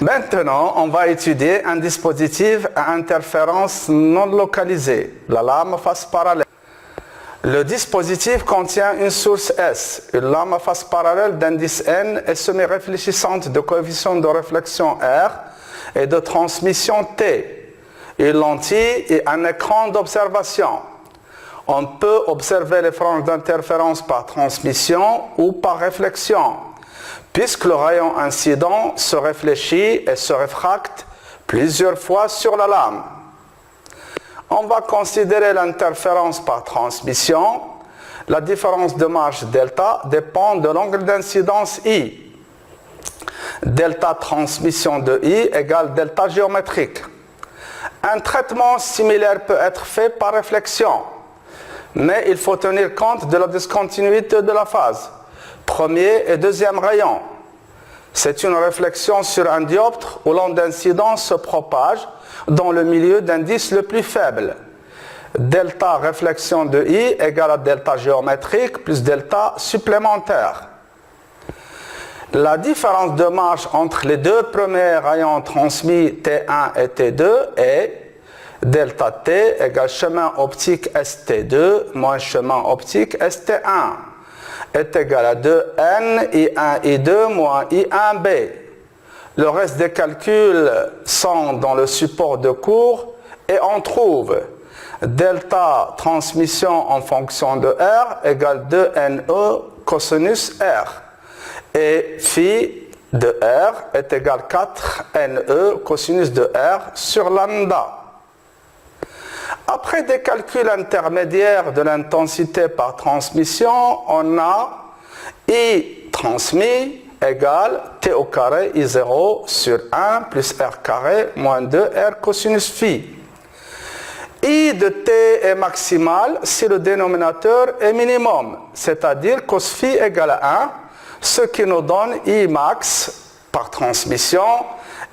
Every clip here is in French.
Maintenant, on va étudier un dispositif à interférence non localisée, la lame à face parallèle. Le dispositif contient une source S, une lame à face parallèle d'indice N et semi-réfléchissante de coefficient de réflexion R et de transmission T, une lentille et un écran d'observation. On peut observer les franges d'interférence par transmission ou par réflexion, puisque le rayon incident se réfléchit et se réfracte plusieurs fois sur la lame. On va considérer l'interférence par transmission. La différence de marge delta dépend de l'angle d'incidence I. Delta transmission de I égale delta géométrique. Un traitement similaire peut être fait par réflexion, mais il faut tenir compte de la discontinuité de la phase, premier et deuxième rayon. C'est une réflexion sur un dioptre où l'onde d'incidence se propage dans le milieu d'indice le plus faible. Delta réflexion de I égale à delta géométrique plus delta supplémentaire. La différence de marge entre les deux premiers rayons transmis T1 et T2 est delta T égale chemin optique ST2 moins chemin optique ST1 est égal à 2N I1 I2 moins I1B. Le reste des calculs sont dans le support de cours et on trouve delta transmission en fonction de R égale 2NE cosinus R et phi de R est égal à 4NE cosinus de R sur lambda. Après des calculs intermédiaires de l'intensité par transmission, on a I transmis égale T au carré I0 sur 1 plus R carré moins 2R cosinus phi. I de T est maximal si le dénominateur est minimum, c'est-à-dire cos phi égale à 1, ce qui nous donne I max par transmission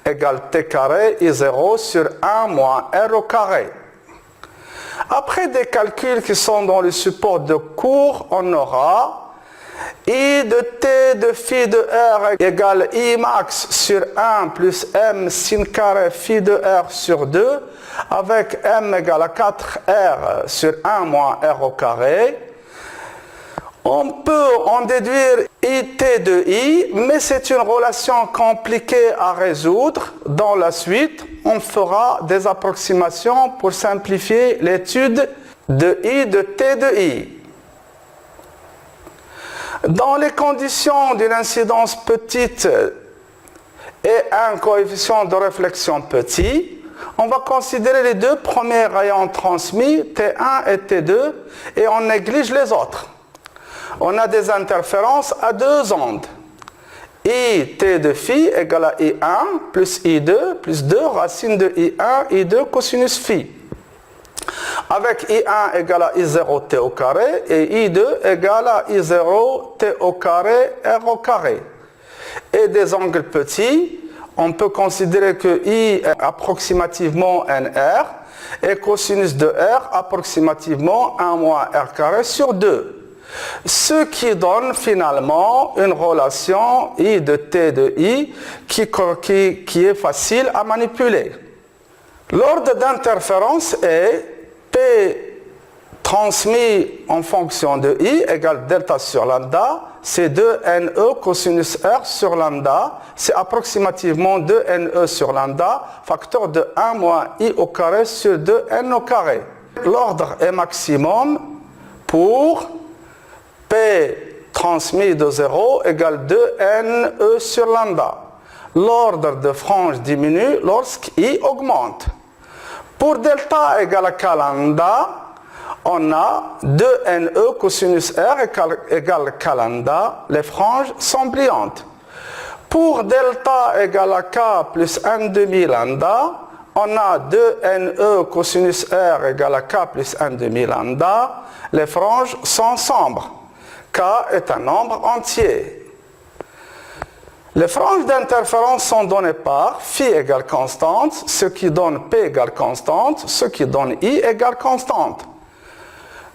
égale T carré I0 sur 1 moins R au carré. Après des calculs qui sont dans le support de cours, on aura I de T de phi de R égale I max sur 1 plus M sin carré phi de R sur 2 avec M égale à 4R sur 1 moins R au carré. On peut en déduire IT de I, mais c'est une relation compliquée à résoudre. Dans la suite, on fera des approximations pour simplifier l'étude de I de T de I. Dans les conditions d'une incidence petite et un coefficient de réflexion petit, on va considérer les deux premiers rayons transmis, T1 et T2, et on néglige les autres. On a des interférences à deux ondes. I T de phi égale à I1 plus I2 plus 2 racine de I1, I2 cosinus phi. Avec I1 égale à I0 T au carré et I2 égale à I0 T au carré R au carré. Et des angles petits, on peut considérer que I est approximativement NR et cosinus de R approximativement 1 moins R carré sur 2. Ce qui donne finalement une relation I de T de I qui est facile à manipuler. L'ordre d'interférence est P transmis en fonction de I égale delta sur lambda, c'est 2NE cosinus R sur lambda, c'est approximativement 2NE sur lambda, facteur de 1 moins I au carré sur 2N au carré. L'ordre est maximum pour P transmis de 0 égale 2NE sur lambda. L'ordre de frange diminue lorsqu'I augmente. Pour delta égale à K lambda, on a 2NE cosinus R égale K lambda, les franges sont brillantes. Pour delta égale à K plus 1 demi lambda, on a 2NE cosinus R égale à K plus 1 demi lambda, les franges sont sombres. K est un nombre entier. Les franges d'interférence sont données par phi égale constante, ce qui donne P égale constante, ce qui donne I égale constante.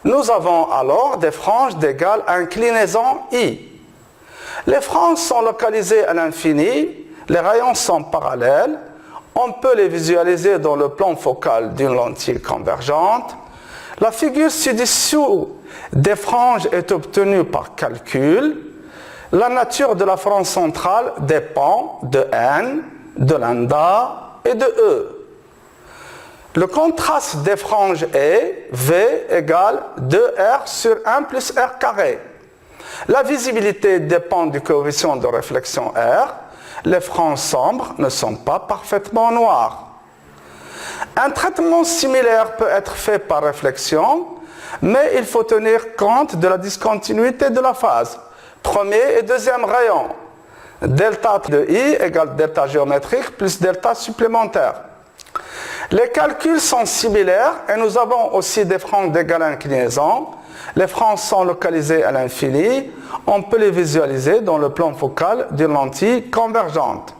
Nous avons alors des franges d'égale inclinaison I. Les franges sont localisées à l'infini. Les rayons sont parallèles. On peut les visualiser dans le plan focal d'une lentille convergente. La figure ci-dessous des franges est obtenue par calcul. La nature de la frange centrale dépend de n, de lambda et de e. Le contraste des franges est V égale 2R sur 1 plus R carré. La visibilité dépend du coefficient de réflexion R. Les franges sombres ne sont pas parfaitement noires. Un traitement similaire peut être fait par réflexion, mais il faut tenir compte de la discontinuité de la phase. Premier et deuxième rayon. Delta de I égale delta géométrique plus delta supplémentaire. Les calculs sont similaires et nous avons aussi des franges d'égale inclinaison. Les franges sont localisées à l'infini. On peut les visualiser dans le plan focal d'une lentille convergente.